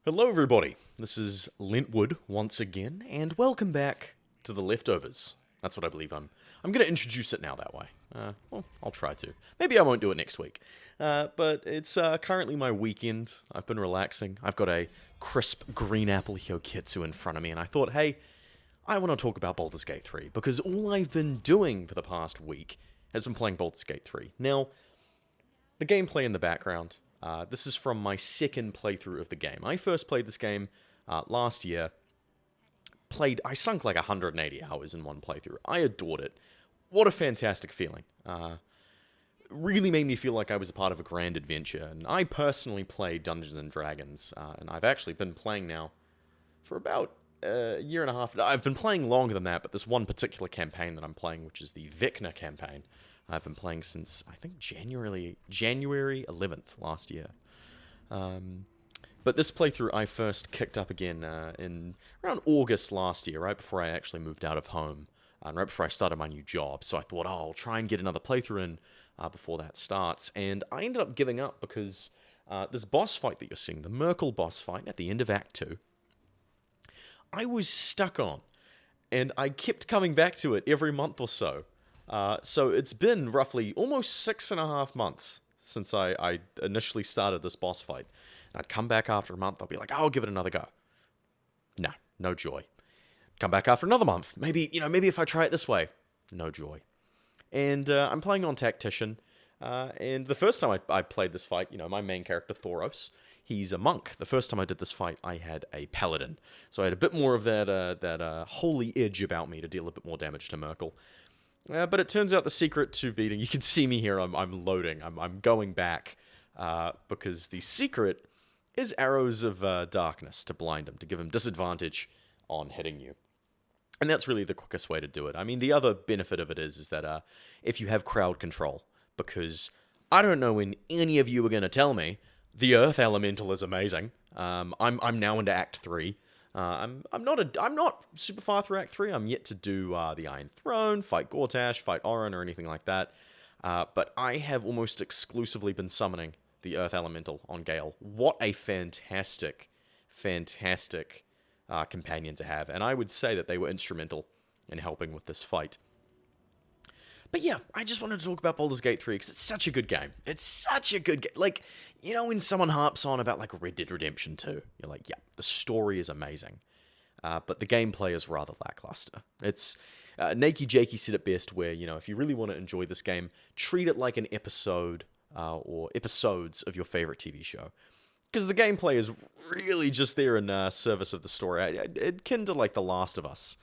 Hello everybody, this is Lentwood once again, and welcome back to The Leftovers. That's what I believe I'm going to introduce it now that way. Well, I'll try to. Maybe I won't do it next week. But it's currently my weekend. I've been relaxing. I've got a crisp green apple Hyokitsu in front of me, and I thought, hey, I want to talk about Baldur's Gate 3, because all I've been doing for the past week has been playing Baldur's Gate 3. Now, the gameplay in the background, this is from my second playthrough of the game. I first played this game last year. I sunk like 180 hours in one playthrough. I adored it. What a fantastic feeling. Really made me feel like I was a part of a grand adventure. And I personally play Dungeons & Dragons, and I've actually been playing now for about a year and a half. I've been playing longer than that, but this one particular campaign that I'm playing, which is the Vecna campaign, I've been playing since, I think, January 11th last year. But this playthrough I first kicked up again in around August last year, right before I actually moved out of home, and right before I started my new job. So I thought, I'll try and get another playthrough in before that starts. And I ended up giving up because this boss fight that you're seeing, the Merkel boss fight at the end of Act 2, I was stuck on. And I kept coming back to it every month or so. So it's been roughly almost 6.5 months since I initially started this boss fight. And I'd come back after a month, I'll be like, I'll give it another go. No joy. Come back after another month. Maybe if I try it this way. No joy. And I'm playing on Tactician. And the first time I played this fight, my main character, Thoros, he's a monk. The first time I did this fight, I had a paladin. So I had a bit more of that holy edge about me to deal a bit more damage to Merkel. But it turns out the secret to beating... You can see me here, I'm loading. I'm going back. Because the secret is arrows of darkness to blind him, to give him disadvantage on hitting you. And that's really the quickest way to do it. I mean, the other benefit of it is that if you have crowd control, because I don't know when any of you are going to tell me the Earth Elemental is amazing. I'm now into Act 3. I'm not super far through Act 3. I'm yet to do the Iron Throne, fight Gortash, fight Orin, or anything like that. But I have almost exclusively been summoning the Earth Elemental on Gale. What a fantastic companion to have. And I would say that they were instrumental in helping with this fight. But yeah, I just wanted to talk about Baldur's Gate 3 because it's such a good game. It's such a good game. Like, when someone harps on about like Red Dead Redemption 2, you're like, yeah, the story is amazing. But the gameplay is rather lackluster. It's... Nakey Jakey said it best where, if you really want to enjoy this game, treat it like an episode or episodes of your favorite TV show. Because the gameplay is really just there in service of the story. Akin to like The Last of Us,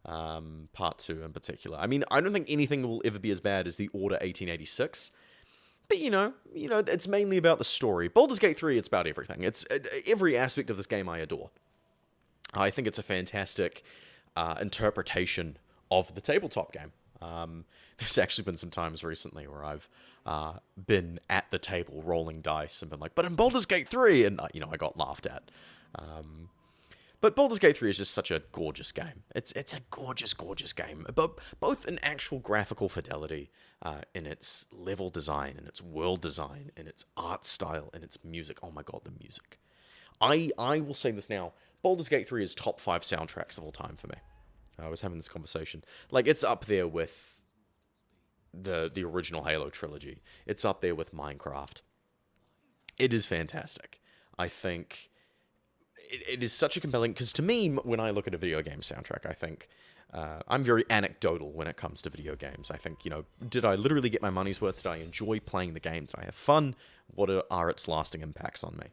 Part 2 in particular. I mean, I don't think anything will ever be as bad as The Order 1886. But, it's mainly about the story. Baldur's Gate 3, it's about everything. It's every aspect of this game I adore. I think it's a fantastic interpretation of the tabletop game. There's actually been some times recently where I've been at the table rolling dice and been like, but in Baldur's Gate 3, and I got laughed at. But Baldur's Gate 3 is just such a gorgeous game. It's a gorgeous game, but both in actual graphical fidelity, in its level design, in its world design, in its art style, in its music. Oh my god, the music. I will say this now, Baldur's Gate 3 is top 5 soundtracks of all time for me. I was having this conversation. Like, it's up there with the original Halo trilogy. It's up there with Minecraft. It is fantastic. I think it is such a compelling... Because to me, when I look at a video game soundtrack, I think... I'm very anecdotal when it comes to video games. I think, did I literally get my money's worth? Did I enjoy playing the game? Did I have fun? What are its lasting impacts on me?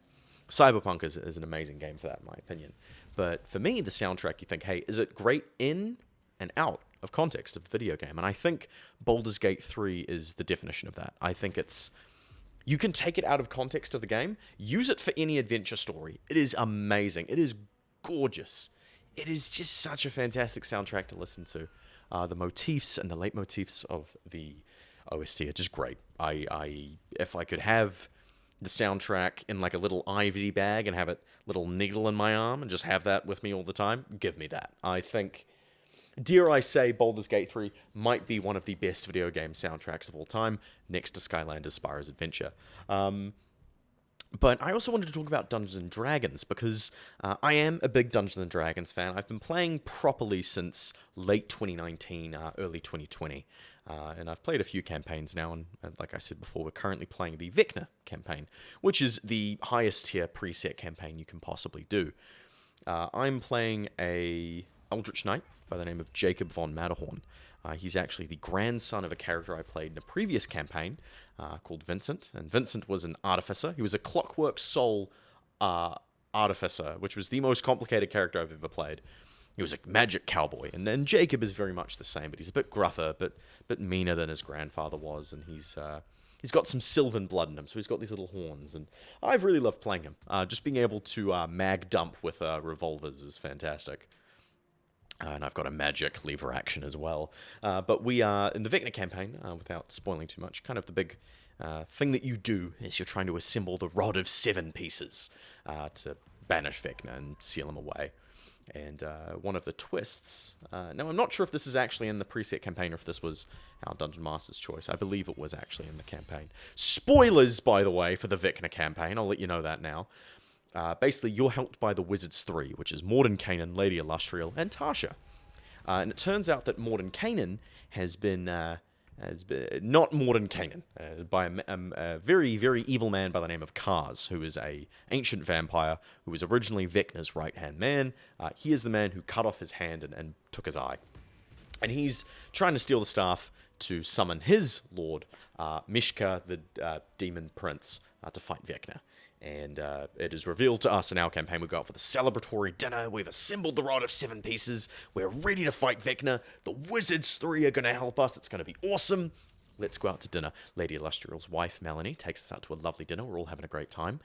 Cyberpunk is an amazing game for that, in my opinion. But for me, the soundtrack, you think, hey, is it great in and out of context of the video game? And I think Baldur's Gate 3 is the definition of that. I think it's... You can take it out of context of the game, use it for any adventure story. It is amazing. It is gorgeous. It is just such a fantastic soundtrack to listen to. The motifs and the leitmotifs of the OST are just great. If I could have the soundtrack in like a little ivory bag and have a little needle in my arm and just have that with me all the time, give me that. I think, dare I say, Baldur's Gate 3 might be one of the best video game soundtracks of all time, next to Skylanders Spyro's Adventure. But I also wanted to talk about Dungeons and Dragons because I am a big Dungeons and Dragons fan. I've been playing properly since late 2019, early 2020. And I've played a few campaigns now, and like I said before, we're currently playing the Vecna campaign, which is the highest tier preset campaign you can possibly do. I'm playing a Eldritch Knight by the name of Jacob von Matterhorn. He's actually the grandson of a character I played in a previous campaign called Vincent. And Vincent was an artificer. He was a Clockwork Soul artificer, which was the most complicated character I've ever played. He was a magic cowboy. And then Jacob is very much the same, but he's a bit gruffer, but meaner than his grandfather was. And he's got some sylvan blood in him, so he's got these little horns. And I've really loved playing him. Just being able to mag dump with revolvers is fantastic. And I've got a magic lever action as well. But we are, in the Vecna campaign, without spoiling too much, kind of the big thing that you do is you're trying to assemble the Rod of 7 pieces to banish Vecna and seal him away. And one of the twists... now, I'm not sure if this is actually in the preset campaign or if this was our Dungeon Master's choice. I believe it was actually in the campaign. Spoilers, by the way, for the Vecna campaign. I'll let you know that now. Basically, you're helped by the Wizards 3, which is Mordenkainen, Lady Illustriel, and Tasha. And it turns out that Mordenkainen has been not Mordenkainen, by a very, very evil man by the name of Kars, who is a ancient vampire who was originally Vecna's right-hand man. He is the man who cut off his hand and took his eye. And he's trying to steal the staff to summon his lord, Mishka, the demon prince, to fight Vecna. And it is revealed to us in our campaign. We go out for the celebratory dinner. We've assembled the Rod of 7 pieces. We're ready to fight Vecna. The Wizards 3 are going to help us. It's going to be awesome. Let's go out to dinner. Lady Illustriel's wife, Melanie, takes us out to a lovely dinner. We're all having a great time.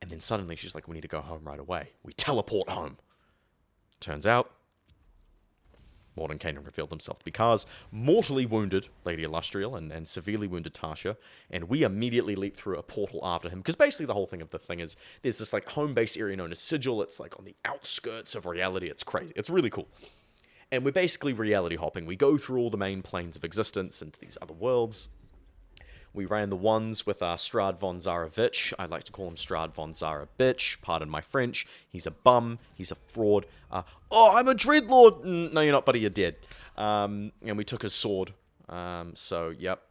And then suddenly she's like, we need to go home right away. We teleport home. Turns out, Mordenkainen revealed himself to be Kars, mortally wounded Lady Illustriel and severely wounded Tasha, and we immediately leap through a portal after him, because basically the whole thing of the thing is, there's this like home base area known as Sigil. It's like on the outskirts of reality. It's crazy. It's really cool. And we're basically reality hopping. We go through all the main planes of existence into these other worlds. We ran the ones with Strahd von Zarovich. I like to call him Strahd von Zarabitch. Pardon my French. He's a bum. He's a fraud. I'm a dreadlord! No, you're not, buddy. You're dead. And we took his sword. So, yep.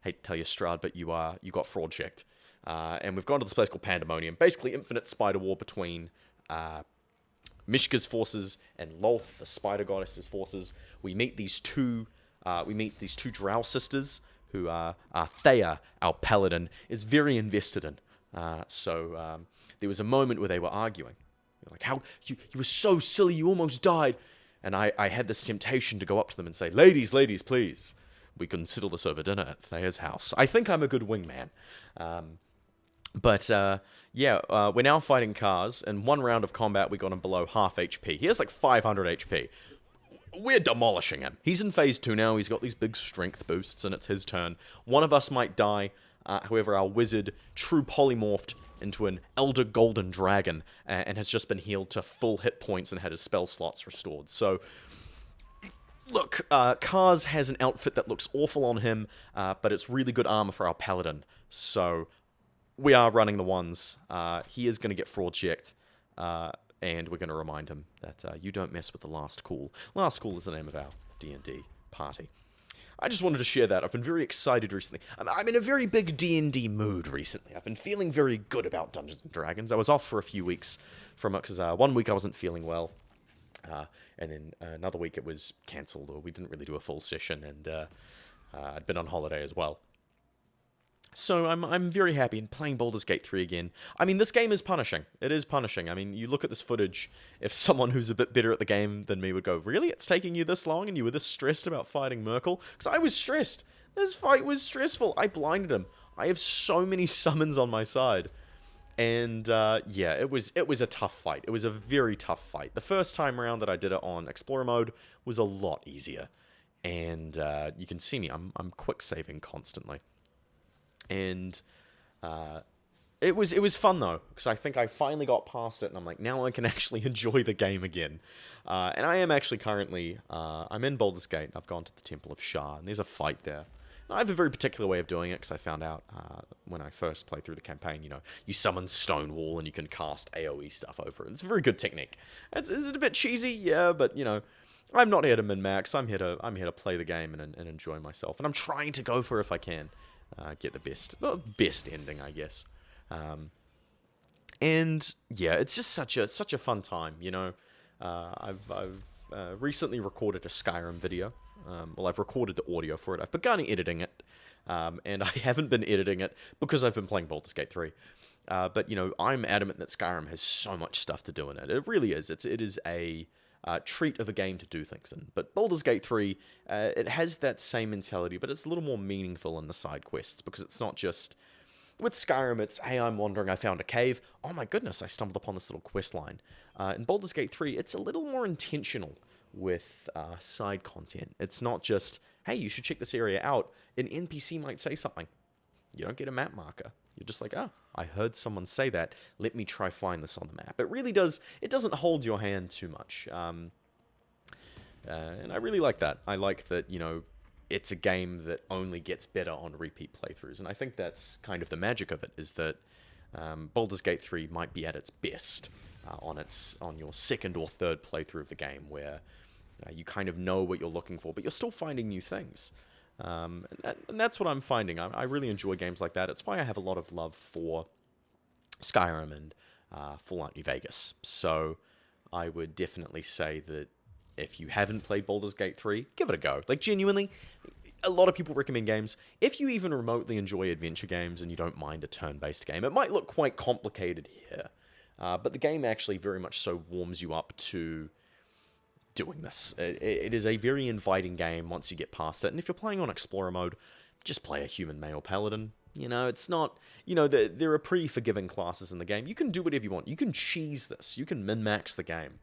Hate to tell you, Strahd, but you got fraud checked. And we've gone to this place called Pandemonium. Basically, infinite spider war between Mishka's forces and Lolth, the spider goddess's forces. We meet these two drow sisters, who Thea, our paladin, is very invested in. So there was a moment where they were arguing. They were like, how, you were so silly, you almost died. And I had this temptation to go up to them and say, ladies, please, we can settle this over dinner at Thea's house. I think I'm a good wingman. But we're now fighting Kars. In one round of combat, we got him below half HP. He has like 500 HP. We're demolishing him. He's in phase 2 now. He's got these big strength boosts, and it's his turn. One of us might die. However, our wizard true polymorphed into an elder golden dragon and has just been healed to full hit points and had his spell slots restored. So, look, Kars has an outfit that looks awful on him, but it's really good armor for our paladin. So, we are running the ones. He is going to get fraud checked. And we're going to remind him that you don't mess with the Last Call. Last Call is the name of our D&D party. I just wanted to share that. I've been very excited recently. I'm in a very big D&D mood recently. I've been feeling very good about Dungeons & Dragons. I was off for a few weeks from it because 1 week I wasn't feeling well. And then another week it was cancelled, or we didn't really do a full session, and I'd been on holiday as well. So I'm very happy in playing Baldur's Gate 3 again. I mean, this game is punishing. It is punishing. I mean, you look at this footage, if someone who's a bit better at the game than me would go, really? It's taking you this long and you were this stressed about fighting Merkel? Because I was stressed. This fight was stressful. I blinded him. I have so many summons on my side. And, it was a tough fight. It was a very tough fight. The first time around that I did it on Explorer mode was a lot easier. And you can see me. I'm quick saving constantly. And it was fun though, because I think I finally got past it, and I'm like, now I can actually enjoy the game again. And I am actually currently, I'm in Baldur's Gate. I've gone to the Temple of Shah, and there's a fight there. I have a very particular way of doing it, because I found out when I first played through the campaign, you summon Stonewall and you can cast AoE stuff over it. It's a very good technique. Is it a bit cheesy? Yeah, but, I'm not here to min-max. I'm here to play the game and enjoy myself. And I'm trying to go for, if I can, get the best ending, I guess. And yeah, it's just such a fun time, I've recently recorded a Skyrim video. I've recorded the audio for it. I've begun editing it, and I haven't been editing it because I've been playing Baldur's Gate 3. But I'm adamant that Skyrim has so much stuff to do in it. It really is. It is a treat of a game to do things in. But Baldur's Gate 3, it has that same mentality, but it's a little more meaningful in the side quests, because it's not just... With Skyrim, it's, hey, I'm wandering, I found a cave. Oh my goodness, I stumbled upon this little quest line. In Baldur's Gate 3, it's a little more intentional with side content. It's not just, hey, you should check this area out. An NPC might say something. You don't get a map marker. You're just like, oh, I heard someone say that. Let me try find this on the map. It doesn't hold your hand too much. And I really like that. I like that, it's a game that only gets better on repeat playthroughs. And I think that's kind of the magic of it, is that Baldur's Gate 3 might be at its best on your second or third playthrough of the game, where you kind of know what you're looking for, but you're still finding new things. And that's what I'm finding. I really enjoy games like that. It's why I have a lot of love for Skyrim and Fallout New Vegas. So I would definitely say that if you haven't played Baldur's Gate 3, give it a go. Like, genuinely, a lot of people recommend games. If you even remotely enjoy adventure games and you don't mind a turn-based game, it might look quite complicated here, but the game actually very much so warms you up to doing this. It is a very inviting game once you get past it, and if you're playing on Explorer mode, just play a human male paladin. It's not... there are pretty forgiving classes in the game. You can do whatever you want. You can cheese this. You can min-max the game.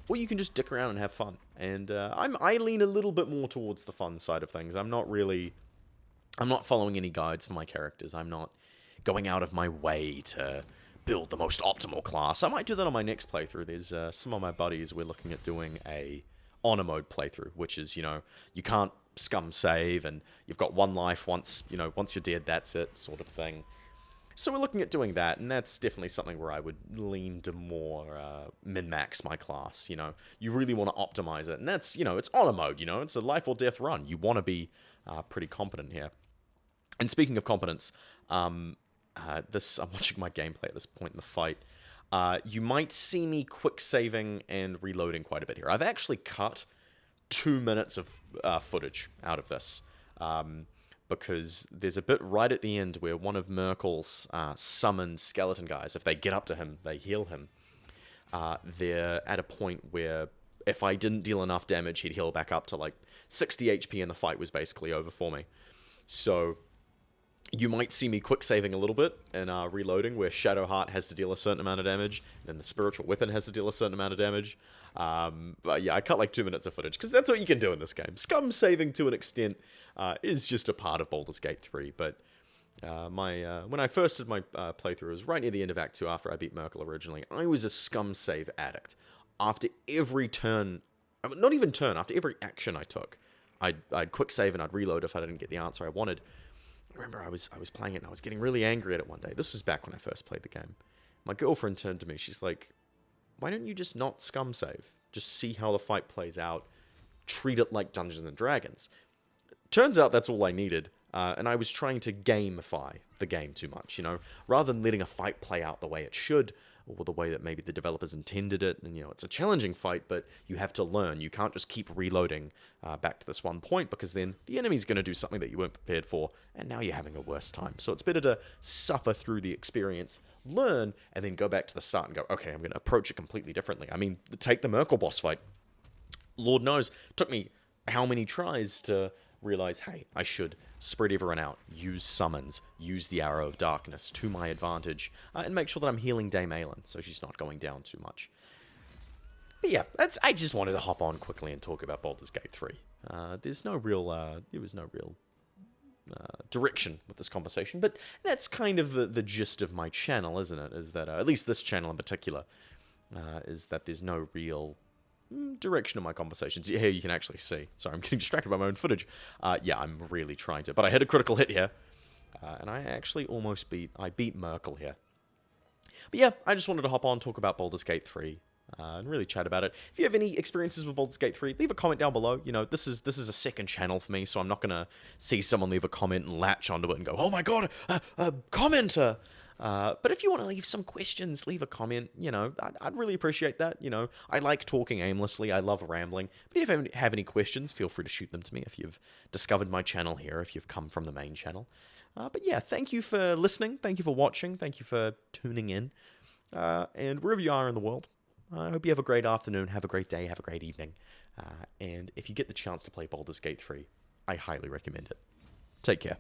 Or you can just dick around and have fun. And I lean a little bit more towards the fun side of things. I'm not following any guides for my characters. I'm not going out of my way to build the most optimal class. I might do that on my next playthrough. There's some of my buddies, we're looking at doing a honor mode playthrough, which is, you can't scum save, and you've got one life. Once you're dead, that's it, sort of thing. So we're looking at doing that, and that's definitely something where I would lean to more min-max my class. You really want to optimize it, and that's, it's honor mode. It's a life or death run. You want to be pretty competent here. And speaking of competence, I'm watching my gameplay at this point in the fight. You might see me quick saving and reloading quite a bit here. I've actually cut 2 minutes of footage out of this. Because there's a bit right at the end where one of Merkel's summoned skeleton guys, if they get up to him, they heal him. They're at a point where if I didn't deal enough damage, he'd heal back up to like 60 HP and the fight was basically over for me. So you might see me quick saving a little bit and reloading, where Shadowheart has to deal a certain amount of damage, then the spiritual weapon has to deal a certain amount of damage. But yeah, I cut like 2 minutes of footage, because that's what you can do in this game. Scum saving, to an extent, is just a part of Baldur's Gate 3, but when I first did my playthrough, it was right near the end of Act 2 after I beat Merkel originally. I was a scum save addict. After every turn, not even turn, after every action I took, I'd quick save and I'd reload if I didn't get the answer I wanted. I remember I was playing it and I was getting really angry at it one day. This was back when I first played the game. My girlfriend turned to me, she's like, why don't you just not scum save? Just see how the fight plays out. Treat it like Dungeons and Dragons. Turns out that's all I needed, and I was trying to gamify the game too much, rather than letting a fight play out the way it should, or the way that maybe the developers intended it. And, it's a challenging fight, but you have to learn. You can't just keep reloading back to this one point, because then the enemy's going to do something that you weren't prepared for, and now you're having a worse time. So it's better to suffer through the experience, learn, and then go back to the start and go, okay, I'm going to approach it completely differently. I mean, take the Merkel boss fight. Lord knows, it took me how many tries to realize, hey, I should spread everyone out, use summons, use the Arrow of Darkness to my advantage, and make sure that I'm healing Dame Aelin so she's not going down too much. But yeah, I just wanted to hop on quickly and talk about Baldur's Gate 3. There was no real direction with this conversation, but that's kind of the gist of my channel, isn't it? Is that, at least this channel in particular, is that there's no real direction of my conversations. Here you can actually see. Sorry, I'm getting distracted by my own footage. Yeah, I'm really trying to. But I hit a critical hit here. And I actually almost beat Merkel here. But yeah, I just wanted to hop on, talk about Baldur's Gate 3. And really chat about it. If you have any experiences with Baldur's Gate 3, leave a comment down below. You know, this is a second channel for me, so I'm not going to see someone leave a comment and latch onto it and go, oh my god, a commenter! But if you want to leave some questions, leave a comment. You know, I'd really appreciate that. You know, I like talking aimlessly. I love rambling. But if you have any questions, feel free to shoot them to me if you've discovered my channel here, if you've come from the main channel. But yeah, thank you for listening. Thank you for watching. Thank you for tuning in. And wherever you are in the world, I hope you have a great afternoon, have a great day, have a great evening. And if you get the chance to play Baldur's Gate 3, I highly recommend it. Take care.